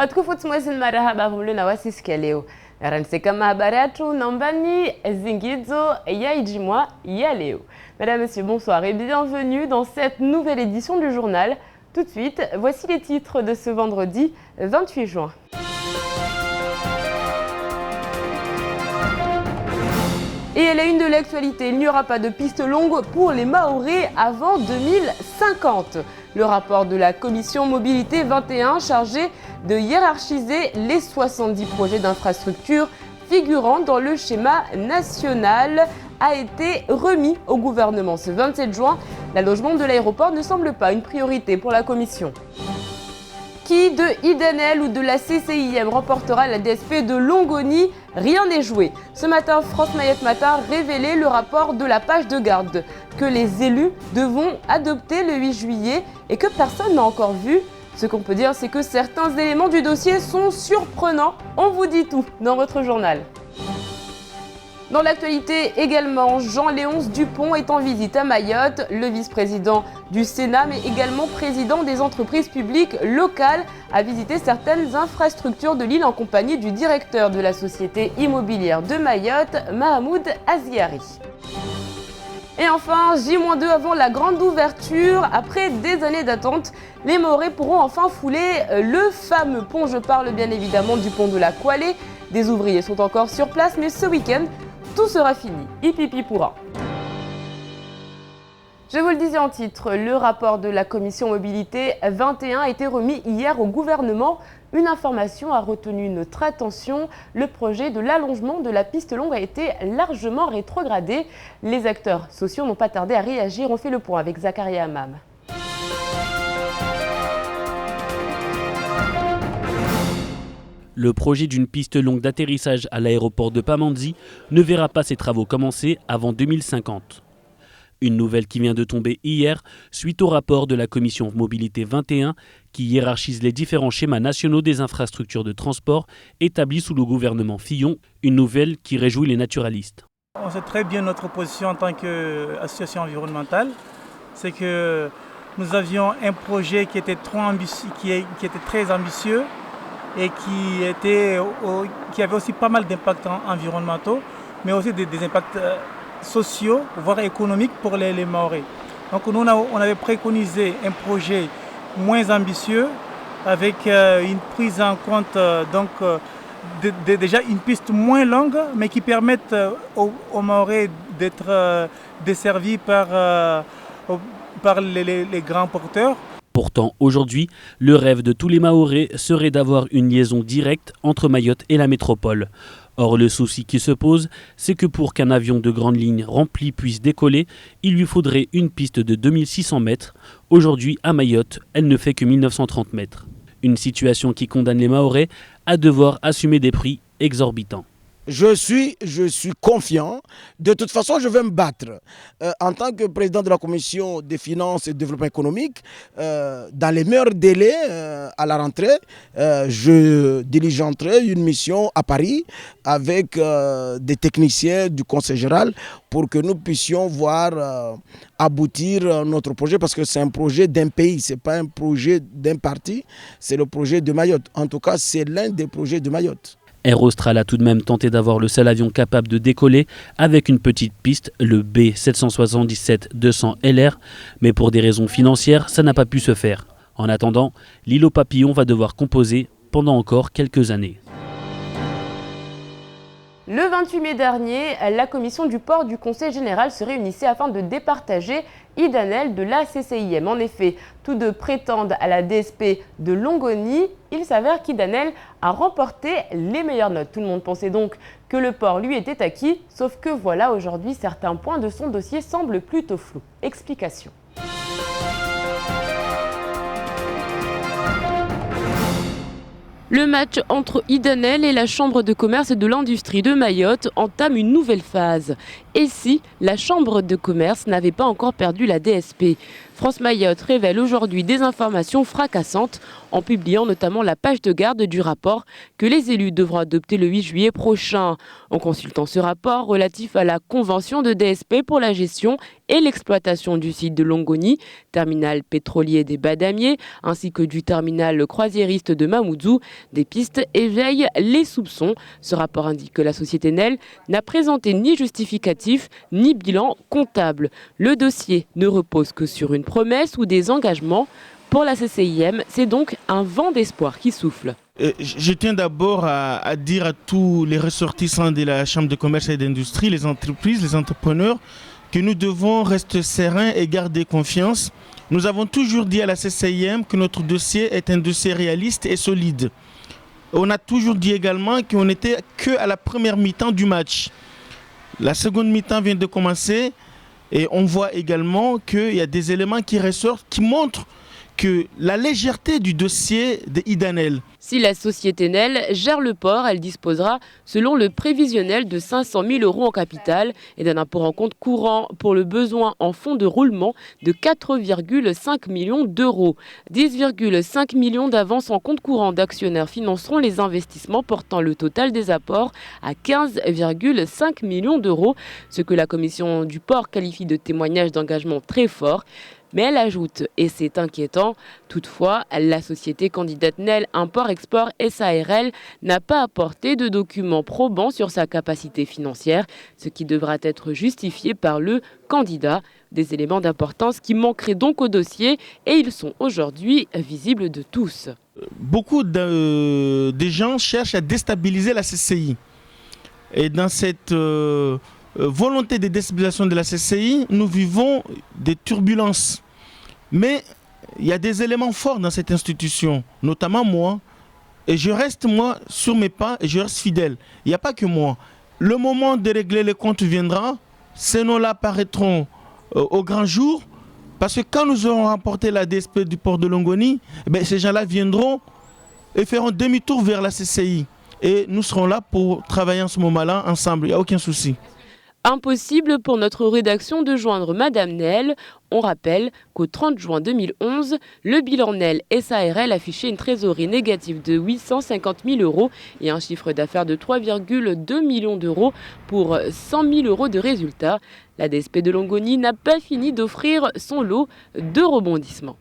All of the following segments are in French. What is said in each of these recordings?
Watukufu mwezi marahaba humlu na wasisikia leo. Naranse kama habari yetu nambani zingizo ya ijimwa ya leo. Mesdames, Messieurs, bonsoir et bienvenue dans cette nouvelle édition du journal. Tout de suite, voici les titres de ce vendredi 28 juin. Et à la une de l'actualité, il n'y aura pas de piste longue pour les Mahorais avant 2050. Le rapport de la commission Mobilité 21 chargé de hiérarchiser les 70 projets d'infrastructure figurant dans le schéma national a été remis au gouvernement ce 27 juin. L'allongement de l'aéroport ne semble pas une priorité pour la commission. Qui de Idanel ou de la CCIM remportera la DSP de Longoni? Rien n'est joué. Ce matin, France Mayotte Matin révélait le rapport de la page de garde que les élus devront adopter le 8 juillet et que personne n'a encore vu. Ce qu'on peut dire, c'est que certains éléments du dossier sont surprenants. On vous dit tout dans votre journal. Dans l'actualité également, Jean-Léonce Dupont est en visite à Mayotte. Le vice-président du Sénat, mais également président des entreprises publiques locales, a visité certaines infrastructures de l'île en compagnie du directeur de la société immobilière de Mayotte, Mahamoud Aziari. Et enfin, J-2 avant la grande ouverture, après des années d'attente, les Mahorais pourront enfin fouler le fameux pont. Je parle bien évidemment du pont de la Kwalé. Des ouvriers sont encore sur place, mais ce week-end, tout sera fini. Hipipi pourra. Je vous le disais en titre, le rapport de la commission Mobilité 21 a été remis hier au gouvernement. Une information a retenu notre attention. Le projet de l'allongement de la piste longue a été largement rétrogradé. Les acteurs sociaux n'ont pas tardé à réagir. On fait le point avec Zakaria Hammam. Le projet d'une piste longue d'atterrissage à l'aéroport de Pamandzi ne verra pas ses travaux commencer avant 2050. Une nouvelle qui vient de tomber hier suite au rapport de la commission Mobilité 21 qui hiérarchise les différents schémas nationaux des infrastructures de transport établis sous le gouvernement Fillon, une nouvelle qui réjouit les naturalistes. On sait très bien notre position en tant qu'association environnementale, c'est que nous avions un projet qui était très ambitieux et qui avait aussi pas mal d'impacts environnementaux, mais aussi des impacts sociaux, voire économiques pour les Mahorais. Donc nous, on avait préconisé un projet moins ambitieux, avec une prise en compte déjà une piste moins longue, mais qui permette aux Mahorais d'être desservis par les grands porteurs. Pourtant, aujourd'hui, le rêve de tous les Mahorais serait d'avoir une liaison directe entre Mayotte et la métropole. Or, le souci qui se pose, c'est que pour qu'un avion de grande ligne rempli puisse décoller, il lui faudrait une piste de 2600 mètres. Aujourd'hui, à Mayotte, elle ne fait que 1930 mètres. Une situation qui condamne les Mahorais à devoir assumer des prix exorbitants. Je suis confiant. De toute façon, je vais me battre. En tant que président de la commission des finances et du développement économique, dans les meilleurs délais à la rentrée, je diligenterai une mission à Paris avec des techniciens du Conseil général pour que nous puissions voir aboutir notre projet, parce que c'est un projet d'un pays, ce n'est pas un projet d'un parti, c'est le projet de Mayotte. En tout cas, c'est l'un des projets de Mayotte. Air Austral a tout de même tenté d'avoir le seul avion capable de décoller avec une petite piste, le B777-200 LR, mais pour des raisons financières, ça n'a pas pu se faire. En attendant, l'île aux papillons va devoir composer pendant encore quelques années. Le 28 mai dernier, la commission du port du Conseil général se réunissait afin de départager Idanel de la CCIM. En effet, tous deux prétendent à la DSP de Longoni. Il s'avère qu'Idanel a remporté les meilleures notes. Tout le monde pensait donc que le port lui était acquis, sauf que voilà, aujourd'hui, certains points de son dossier semblent plutôt flous. Explication. Le match entre Idanel et la Chambre de commerce et de l'industrie de Mayotte entame une nouvelle phase. Et si la Chambre de commerce n'avait pas encore perdu la DSP? France Mayotte révèle aujourd'hui des informations fracassantes en publiant notamment la page de garde du rapport que les élus devront adopter le 8 juillet prochain. En consultant ce rapport relatif à la convention de DSP pour la gestion et l'exploitation du site de Longoni, terminal pétrolier des Badamiers, ainsi que du terminal croisiériste de Mamoudzou, des pistes éveillent les soupçons. Ce rapport indique que la société Nel n'a présenté ni justificatif ni bilan comptable. Le dossier ne repose que sur une promesse ou des engagements. Pour la CCIM, c'est donc un vent d'espoir qui souffle. Je tiens d'abord à dire à tous les ressortissants de la Chambre de commerce et d'industrie, les entreprises, les entrepreneurs, que nous devons rester sereins et garder confiance. Nous avons toujours dit à la CCIM que notre dossier est un dossier réaliste et solide. On a toujours dit également qu'on n'était qu'à la première mi-temps du match. La seconde mi-temps vient de commencer et on voit également qu'il y a des éléments qui ressortent, qui montrent que la légèreté du dossier de Idanel. Si la société Nel gère le port, elle disposera, selon le prévisionnel, de 500 000 € en capital et d'un impôt en compte courant pour le besoin en fonds de roulement de 4,5 millions d'euros. 10,5 millions d'avances en compte courant d'actionnaires financeront les investissements, portant le total des apports à 15,5 millions d'euros, ce que la commission du port qualifie de témoignage d'engagement très fort. Mais elle ajoute, et c'est inquiétant, toutefois, la société candidate Nel Import-Export SARL n'a pas apporté de documents probants sur sa capacité financière, ce qui devra être justifié par le candidat. Des éléments d'importance qui manqueraient donc au dossier et ils sont aujourd'hui visibles de tous. Beaucoup de gens cherchent à déstabiliser la CCI. Et dans cette volonté de déstabilisation de la CCI, nous vivons des turbulences. Mais il y a des éléments forts dans cette institution, notamment moi. Et je reste, moi, sur mes pas et je reste fidèle. Il n'y a pas que moi. Le moment de régler les comptes viendra. Ces noms-là apparaîtront au grand jour. Parce que quand nous aurons remporté la DSP du port de Longoni, ces gens-là viendront et feront demi-tour vers la CCI. Et nous serons là pour travailler en ce moment-là ensemble. Il n'y a aucun souci. Impossible pour notre rédaction de joindre Madame Nel. On rappelle qu'au 30 juin 2011, le bilan Nel SARL affichait une trésorerie négative de 850 000 € et un chiffre d'affaires de 3,2 millions d'euros pour 100 000 € de résultats. La DSP de Longoni n'a pas fini d'offrir son lot de rebondissements.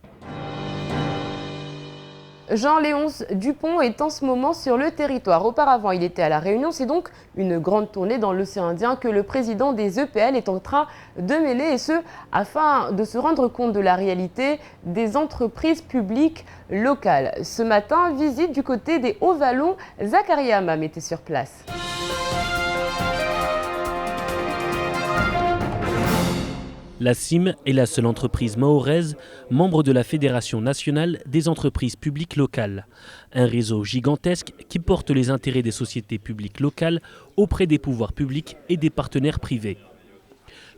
Jean-Léonce Dupont est en ce moment sur le territoire. Auparavant, il était à La Réunion. C'est donc une grande tournée dans l'océan Indien que le président des EPL est en train de mener, et ce, afin de se rendre compte de la réalité des entreprises publiques locales. Ce matin, visite du côté des Hauts-Vallons. Zacharia Amam était sur place. La CIM est la seule entreprise mahoraise membre de la Fédération nationale des entreprises publiques locales. Un réseau gigantesque qui porte les intérêts des sociétés publiques locales auprès des pouvoirs publics et des partenaires privés.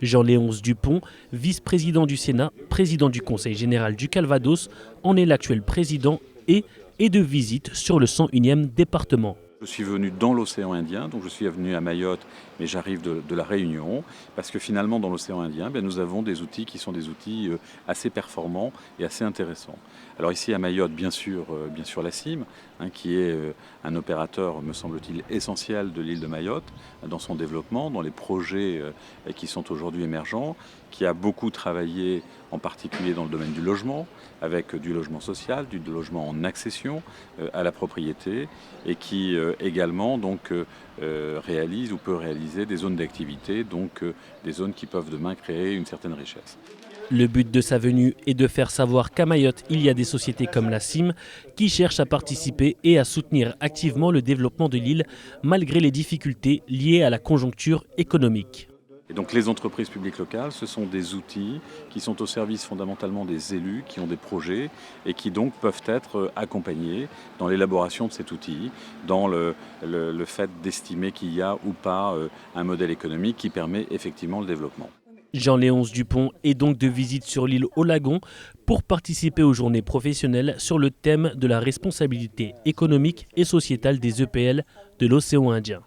Jean-Léonce Dupont, vice-président du Sénat, président du Conseil général du Calvados, en est l'actuel président et est de visite sur le 101e département. Je suis venu dans l'océan Indien, donc je suis venu à Mayotte, mais j'arrive de la Réunion, parce que finalement dans l'océan Indien, nous avons des outils qui sont des outils assez performants et assez intéressants. Alors ici à Mayotte, bien sûr la CIM, qui est un opérateur, me semble-t-il, essentiel de l'île de Mayotte, dans son développement, dans les projets qui sont aujourd'hui émergents, qui a beaucoup travaillé en particulier dans le domaine du logement, avec du logement social, du logement en accession à la propriété, et qui également réalise ou peut réaliser des zones d'activité, donc des zones qui peuvent demain créer une certaine richesse. Le but de sa venue est de faire savoir qu'à Mayotte, il y a des sociétés comme la CIM qui cherchent à participer et à soutenir activement le développement de l'île malgré les difficultés liées à la conjoncture économique. Et donc les entreprises publiques locales, ce sont des outils qui sont au service fondamentalement des élus qui ont des projets et qui donc peuvent être accompagnés dans l'élaboration de cet outil, dans le fait d'estimer qu'il y a ou pas un modèle économique qui permet effectivement le développement. Jean-Léonce Dupont est donc de visite sur l'île au Lagon pour participer aux journées professionnelles sur le thème de la responsabilité économique et sociétale des EPL de l'océan Indien.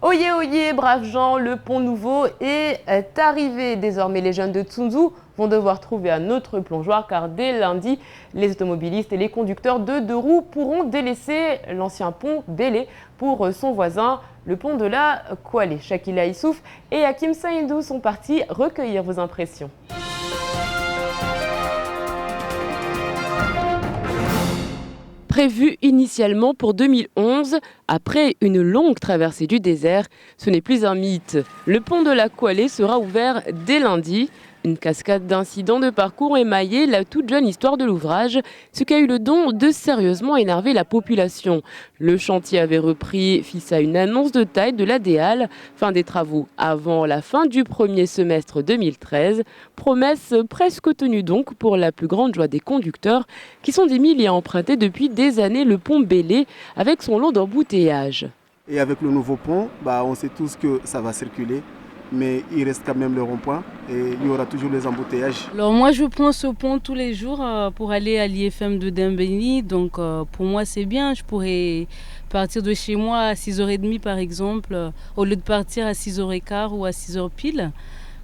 Oyez, oyez, braves gens, le pont nouveau est arrivé. Désormais, les jeunes de Tsunzu vont devoir trouver un autre plongeoir car dès lundi, les automobilistes et les conducteurs de deux roues pourront délaisser l'ancien pont Bélé pour son voisin, le pont de la Kwale. Shakila Issouf et Hakim Saïdou sont partis recueillir vos impressions. Prévu initialement pour 2011, après une longue traversée du désert, ce n'est plus un mythe. Le pont de la Kwale sera ouvert dès lundi. Une cascade d'incidents de parcours émaillait la toute jeune histoire de l'ouvrage, ce qui a eu le don de sérieusement énerver la population. Le chantier avait repris fils à une annonce de taille de l'ADEAL, fin des travaux avant la fin du premier semestre 2013. Promesse presque tenue donc pour la plus grande joie des conducteurs qui sont des milliers à emprunter depuis des années le pont Bélé avec son lot d'embouteillages. Et avec le nouveau pont, on sait tous que ça va circuler. Mais il reste quand même le rond-point et il y aura toujours les embouteillages. Alors moi je prends ce pont tous les jours pour aller à l'IFM de Dembéni, donc pour moi c'est bien, je pourrais partir de chez moi à 6h30 par exemple, au lieu de partir à 6h15 ou à 6h pile.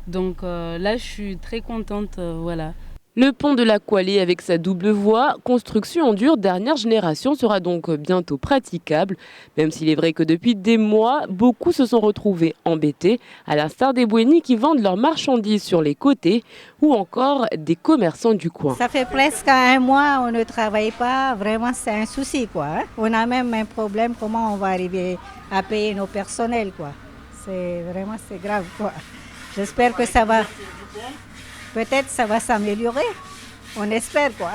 Donc là je suis très contente, voilà. Le pont de la Kwale avec sa double voie, construction en dur dernière génération, sera donc bientôt praticable. Même s'il est vrai que depuis des mois, beaucoup se sont retrouvés embêtés, à l'instar des Bouénis qui vendent leurs marchandises sur les côtés ou encore des commerçants du coin. Ça fait presque un mois, on ne travaille pas, vraiment c'est un souci quoi. On a même un problème, comment on va arriver à payer nos personnels quoi. C'est grave quoi. J'espère que ça va... Peut-être ça va s'améliorer, on espère quoi.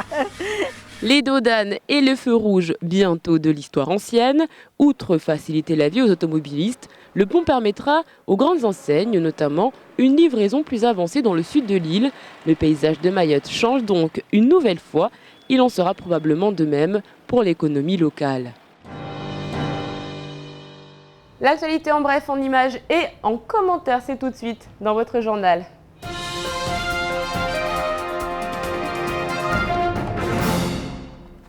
Les dodanes et le feu rouge, bientôt de l'histoire ancienne. Outre faciliter la vie aux automobilistes, le pont permettra aux grandes enseignes, notamment, une livraison plus avancée dans le sud de l'île. Le paysage de Mayotte change donc une nouvelle fois. Il en sera probablement de même pour l'économie locale. L'actualité en bref, en images et en commentaires, c'est tout de suite dans votre journal.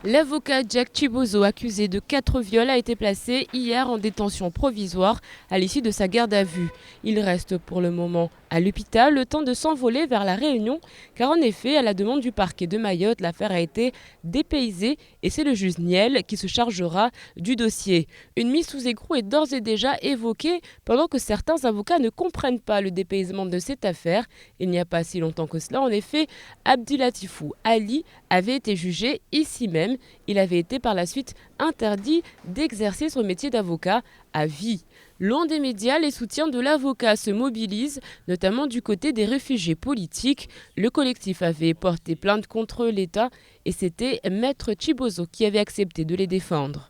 L'avocat Jack Chibozo, accusé de 4 viols, a été placé hier en détention provisoire à l'issue de sa garde à vue. Il reste pour le moment à l'hôpital, le temps de s'envoler vers la Réunion, car en effet, à la demande du parquet de Mayotte, l'affaire a été dépaysée et c'est le juge Niel qui se chargera du dossier. Une mise sous écrou est d'ores et déjà évoquée pendant que certains avocats ne comprennent pas le dépaysement de cette affaire. Il n'y a pas si longtemps que cela, en effet, Abdilatifou Ali avait été jugé ici même. Il avait été par la suite interdit d'exercer son métier d'avocat à vie. Loin des médias, les soutiens de l'avocat se mobilisent, notamment du côté des réfugiés politiques. Le collectif avait porté plainte contre l'État et c'était Maître Chibozo qui avait accepté de les défendre.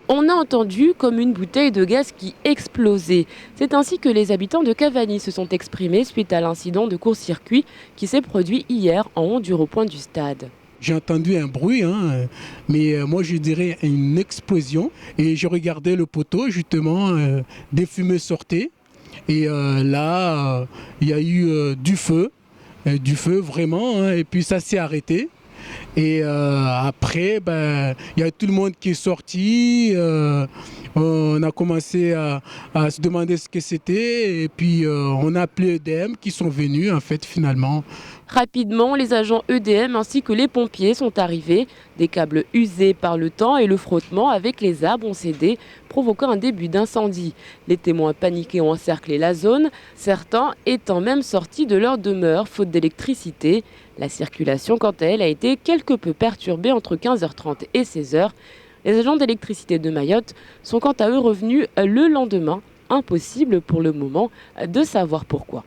On a entendu comme une bouteille de gaz qui explosait. C'est ainsi que les habitants de Cavani se sont exprimés suite à l'incident de court-circuit qui s'est produit hier en haut du rond-point du stade. J'ai entendu un bruit, mais moi je dirais une explosion. Et je regardais le poteau, justement, des fumées sortaient. Et là, il y a eu du feu vraiment, et puis ça s'est arrêté. Et après, il y a tout le monde qui est sorti. On a commencé à se demander ce que c'était. Et puis on a appelé EDM qui sont venus, en fait, finalement. Rapidement, les agents EDM ainsi que les pompiers sont arrivés. Des câbles usés par le temps et le frottement avec les arbres ont cédé, provoquant un début d'incendie. Les témoins paniqués ont encerclé la zone, certains étant même sortis de leur demeure faute d'électricité. La circulation, quant à elle, a été quelque peu perturbée entre 15h30 et 16h. Les agents d'électricité de Mayotte sont quant à eux revenus le lendemain. Impossible pour le moment de savoir pourquoi.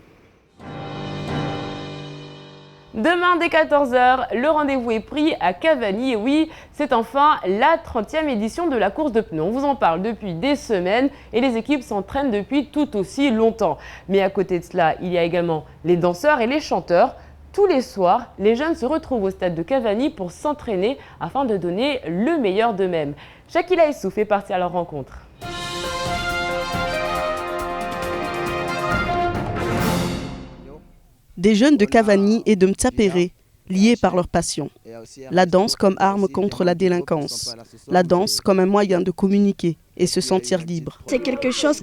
Demain dès 14h, le rendez-vous est pris à Cavani. Et oui, c'est enfin la 30e édition de la course de pneus. On vous en parle depuis des semaines et les équipes s'entraînent depuis tout aussi longtemps. Mais à côté de cela, il y a également les danseurs et les chanteurs. Tous les soirs, les jeunes se retrouvent au stade de Cavani pour s'entraîner afin de donner le meilleur d'eux-mêmes. Shakila Issouf est partie à leur rencontre. Des jeunes de Cavani et de Mtsapéré. liés par leur passion. La danse comme arme contre la délinquance. La danse comme un moyen de communiquer et se sentir libre. C'est quelque chose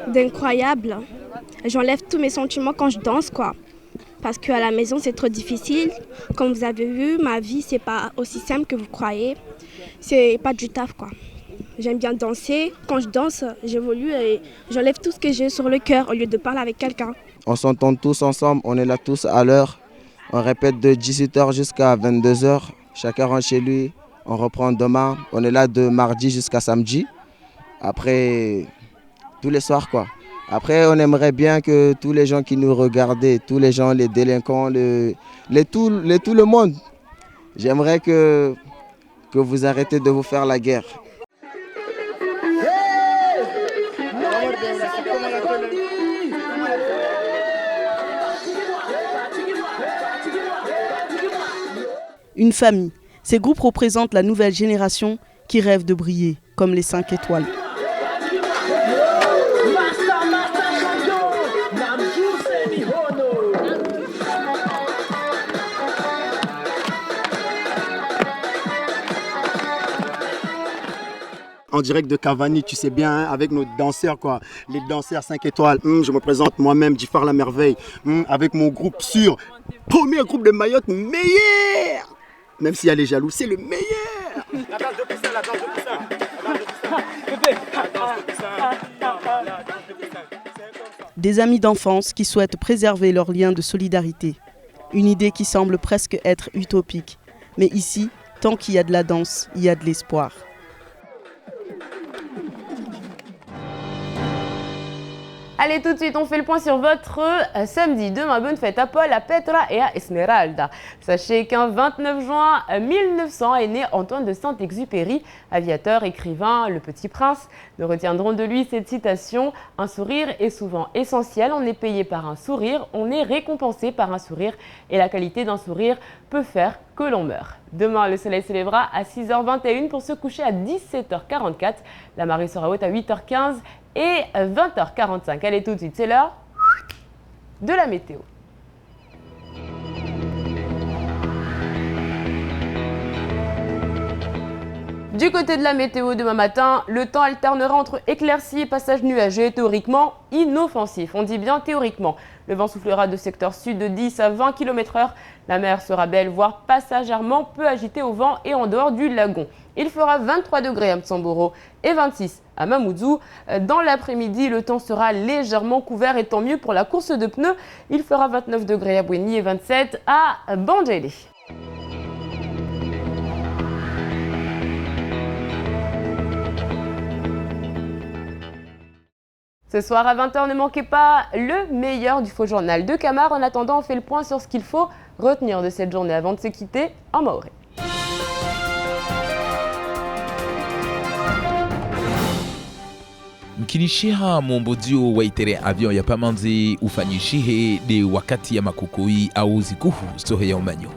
d'incroyable. J'enlève tous mes sentiments quand je danse, quoi. Parce qu'à la maison, c'est trop difficile. Comme vous avez vu, ma vie, c'est pas aussi simple que vous croyez. C'est pas du taf, quoi. J'aime bien danser. Quand je danse, j'évolue et j'enlève tout ce que j'ai sur le cœur au lieu de parler avec quelqu'un. On s'entend tous ensemble, on est là tous à l'heure. On répète de 18h jusqu'à 22h. Chacun rentre chez lui. On reprend demain. On est là de mardi jusqu'à samedi. Après, tous les soirs, quoi. Après, on aimerait bien que tous les gens qui nous regardaient, tous les gens, les délinquants, tout le monde, j'aimerais que vous arrêtez de vous faire la guerre. Une famille. Ces groupes représentent la nouvelle génération qui rêve de briller, comme les 5 étoiles. En direct de Cavani, tu sais bien, hein, avec nos danseurs, quoi. Les danseurs 5 étoiles. Je me présente moi-même, Jifar la merveille, avec mon groupe sûr. Premier groupe de Mayotte, meilleur. Même s'il y a les jaloux, c'est le meilleur. La danse de Poussin, la danse de Poussin. Des amis d'enfance qui souhaitent préserver leurs liens de solidarité. Une idée qui semble presque être utopique. Mais ici, tant qu'il y a de la danse, il y a de l'espoir. Allez, tout de suite, on fait le point sur votre samedi. Demain, bonne fête à Paul, à Petra et à Esmeralda. Sachez qu'un 29 juin 1900 est né Antoine de Saint-Exupéry, aviateur, écrivain, le Petit Prince. Nous retiendrons de lui cette citation « Un sourire est souvent essentiel, on est payé par un sourire, on est récompensé par un sourire et la qualité d'un sourire peut faire que l'on meure ». Demain, le soleil se lèvera à 6h21 pour se coucher à 17h44. La marée sera haute à 8h15 et 20h45. Allez, tout de suite, c'est l'heure de la météo. Du côté de la météo, demain matin, le temps alternera entre éclaircies et passages nuageux, théoriquement inoffensifs. On dit bien théoriquement. Le vent soufflera de secteur sud de 10 à 20 km/h. La mer sera belle, voire passagèrement peu agitée au vent et en dehors du lagon. Il fera 23 degrés à Mtsamboro et 26 à Mamoudzou. Dans l'après-midi, le temps sera légèrement couvert et tant mieux pour la course de pneus. Il fera 29 degrés à Bouéni et 27 à Bandjélé. Ce soir à 20h, ne manquez pas le meilleur du faux journal de Camar. En attendant, on fait le point sur ce qu'il faut retenir de cette journée avant de se quitter en maoré. Mkinishiha mwombodio waitere avion ya pamanzi ufanyishihe de wakati ya makukui au zikuhu sohe ya umanyo.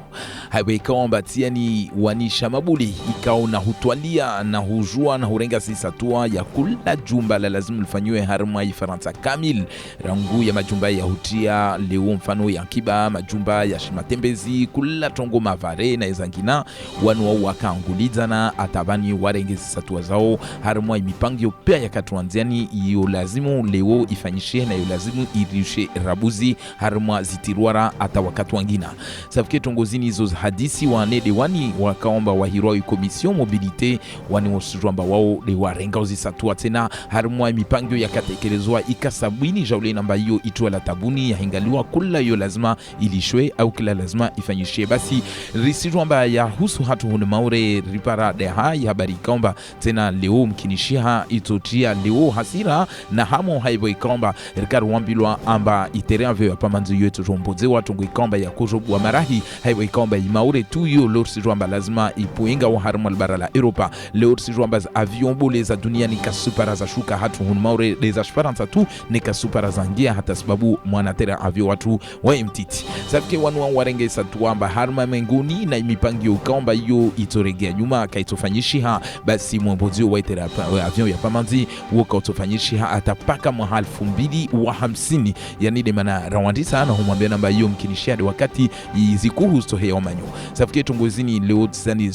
Haiwe ikaomba tiani wanisha mabuli ikao na hutwalia na hujua na hurenga sisatua ya kula jumba la lazimu lifanywe harma ifaransa kamil. Rangu ya majumba ya hutia leo mfano ya kiba majumba ya shimatembezi kula tongo mavare na ezangina wanuwa wakaanguliza na atabani warenge sisatua zao harma imipangio pia ya katuanziani iyo lazimu leo ifanyishe na iyo lazimu irishe rabuzi harma zitiruara ata wakatu wangina. Safike tongozini hizo hadisi wanede wani wakaomba wahirwa komision mobilite wani wasujwamba wao de warenga uzisatua tena harma mipangio ya katekelezwa ikasabwini jaule namba hiyo itwa la tabuni ya hingaliwa kula yo lazima ilishwe au kila lazima ifanyishe. Basi risijwamba ya husu hatu hune maure ripara de hai habari kaomba tena leo mkinishiha itotia leo hasira na hamo haibo ikomba rikaru wambilwa amba iterea vyo ya pamanzu yetu jomboze watu ikomba ya kujobu wa marahi haibo ikomba imaure tu yo lorsi jwamba lazima ipuenga wa haramu albara la Europa lorsi jwamba za avion bole za dunia nika supara za shuka hatu hun maure leza shiparanza tu nika supara za ngia hata sababu mwanatera avyo watu wa mtiti safike wanuwa warenge satu amba harma menguni na imipangi ukaomba yo itoregea nyuma kaitofanyishiha basi mwambozio wa itera avion ya pamanzi woka utofanyishiha atapaka mwa 2050 yani de mana rawandisa na humwambia namba yo mkinishia de wakati izikuhu stohe ya omanyo safikiri tungo zini leo zani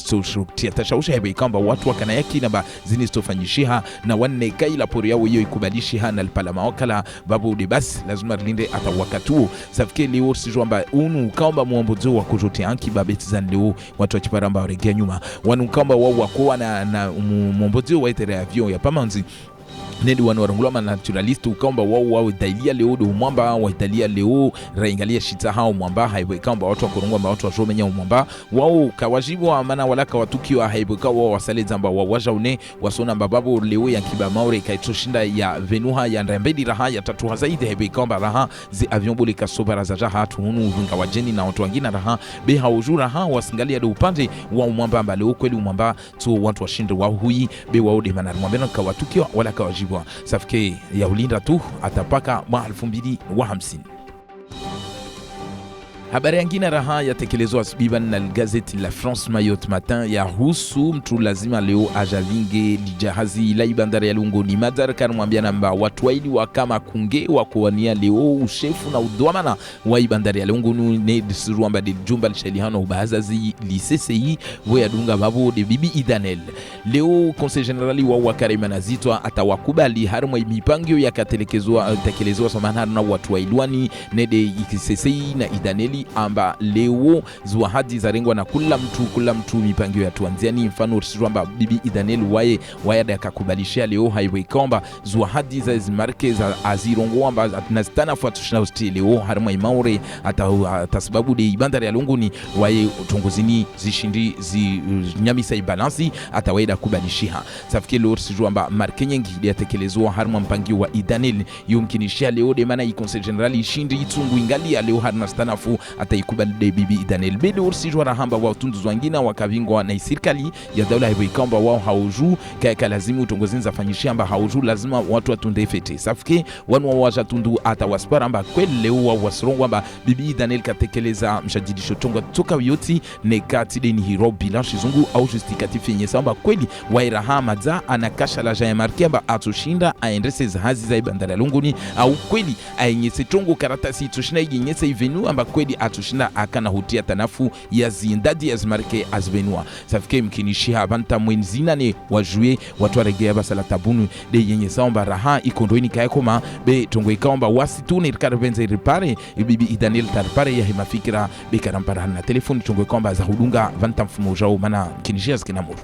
tashausha hebe kamba watu wakana yaki na ba zini stofanyishiha na wanne kaila pori yao hiyo ikubalishiha na palama wakala babu de basi lazima linde ata wakatu safikiri leo sijwamba unu kamba muombozo wa kujote anki babeti zani leo watu wa chiparamba waregea nyuma wanu kamba wao wakuwa na muombozo wa itere avion ya pamanzi nedi wanawarangulama naturalist ukamba wao Italia leo do mwamba wa Italia leo raingalia shita hao mwamba haiwe kamba watu wakorongwa watu wa Romania mwamba wao kawajibu wa maana walaka watukio haiwe kawa wasale zamba wawaja une wasona bababu leo ya kiba maure kaitoshinda ya venuha ya ndambedi raha ya tatu zaidi haiwe kamba raha zi avion bole kasobara za jaha tuhunu vunga wajeni na watu wengine raha be haujura raha wasingalia do upande wa mwamba leo kweli mwamba tu watu washinde wa hui be wao de maana mwamba kawatukio wala kawajibu safike ya ulinda tu atapaka mwa 2050. Habari nyingine raha yatekelezwa asubuhi na gazeti la France Mayotte Matin ya husu mtu lazima leo ajavinge lijahazi la bandari ya Lungu ni Madagascar mwambia namba watu waili wa kama kunge wa kuwania leo ushefu na udwamana wa bandari ya Lungu ne disiruamba de jumba lishaliano ubazazi liCCI voya dunga babu de bibi Idanel leo conseil generali wa wakarima nazitwa atawakubali harumwa mipangio yakatelekezwa tekelezwa samana na watu wailwani ne de CCI na Idaneli amba leo zuwa hadi zarengwa na kula mtu mipangio ya tuanziani mfano usirwamba bibi Idanel waye da kakubalishia leo highway komba zuwa hadi za zimarke za azirongo amba atunastana fuatushina usti leo harma imaure atasababu de bandari ya Lunguni waye utongozini zishindi nyamisa ibalansi atawaida kubalishia safike leo usirwamba marke nyengi yatekelezwa harma mpangio wa Idanel yumkinishia leo de maana conseil general ishindi itungu ingali ya leo harna stanafu ataikubali de bibi Idanel bedo ursijwa rahamba wa tundu wengine wakavingwa na serikali ya dola hiyo ikamba wao hauju kaka lazimu utongozi zafanyishia amba hauju lazima watu watunde fete safike wanu waja tundu atawaspara amba kweli leo wa wasrongo amba bibi Idanel katekeleza mshadidisho tongo toka yoti ne kati de ni hero bilan shizungu au justificatif yenye samba kweli wairaha madza anakasha la jaya marke amba atushinda aendese zahazi za bandari ya Lunguni au kweli ayenyese tongo karatasi tushina yenyese ivenu amba kweli atushinda akana hutia tanafu ya zindadi ya zimarke azbenua safike mkinishia banta mwenzina ne wajue watu waregea basala tabunu de yenye samba raha ikondoini kayakoma be tongo ikaomba wasitune rikabenze ripare bibi Idanel tarpare ya himafikira be karampara na telefoni tongo ikaomba za hudunga banta mfumo jao mana kinishia skinamuru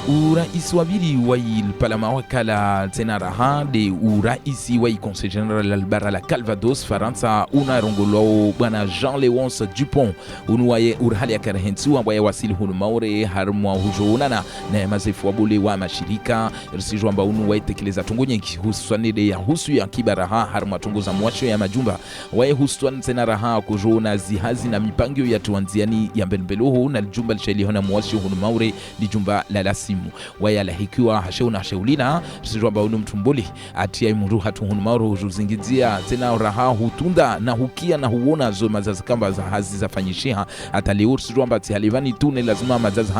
Uraisi wabili wa palama wakala tena raha de uraisi wa conseil general albara la Calvados Faransa una rongolo bwana Jean-Léonce Dupont unuwaye urhali ya karahentu waye wasili hunu maure harmwa hujoonana na mazefu wabule wa mashirika risijwa amba unuwaye tekeleza tungo nyingi husuani de ya husu ya kibaraha harmwa tungo za mwasho ya majumba waye husuani tena raha kujoona zihazi na mipangio ya tuanziani ya mbelbeloho na jumba lishaliona mwasho hunu maure di jumba la simu waya la hikiwa hasheuna hasheulina sijwamba unu mtumboli atia imuru hatu hunu mauro hujuzingizia tena raha hutunda na hukia na huona zo mazazi kamba za hazi za fanyishiha ata leo sijwamba ati halivani tune lazima mazazi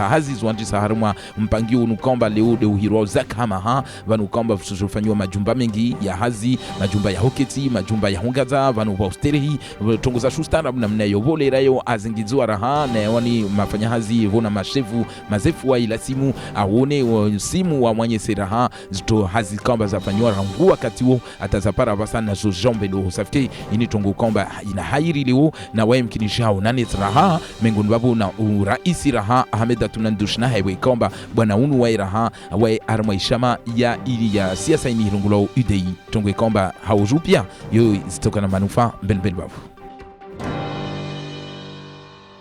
hazi zwanji saharumwa mpangio unukomba leo de uhirwa zaka hama vanukomba fanywa majumba mengi ya hazi majumba ya hoketi majumba ya hungaza vanu wa usterihi tongoza shustara na mna yobole rayo azingizwa raha na wani mafanya hazi vona mashefu mazefu wa ila simu aone simu wa mwenye seraha zito hazi kamba zafanywa rangu wakati huo atazapara basana zo jombe do safike ini tongo kamba ina hairi leo na wae mkinishao nane raha mengoni babu na uraisi raha Ahmed tunandushna hewe kamba bwana unu wae raha wae arma ishama ya ili ya siasa ini rungulo UDI tongo kamba haujupia yo zitoka na manufaa mbelbel babu.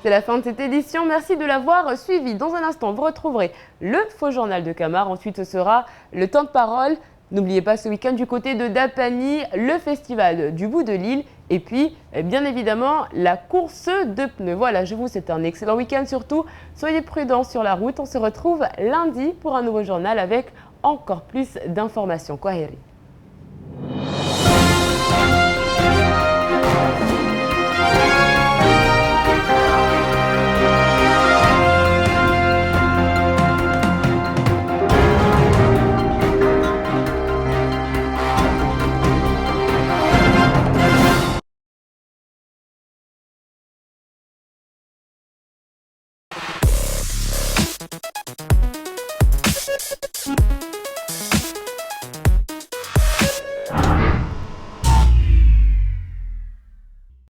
C'est la fin de cette édition, merci de l'avoir suivi. Dans un instant, vous retrouverez le faux journal de Camar. Ensuite, ce sera le temps de parole. N'oubliez pas ce week-end du côté de Dapani, le festival du bout de l'île. Et puis, bien évidemment, la course de pneus. Voilà, je vous souhaite un excellent week-end surtout. Soyez prudents sur la route. On se retrouve lundi pour un nouveau journal avec encore plus d'informations. Kwaheri.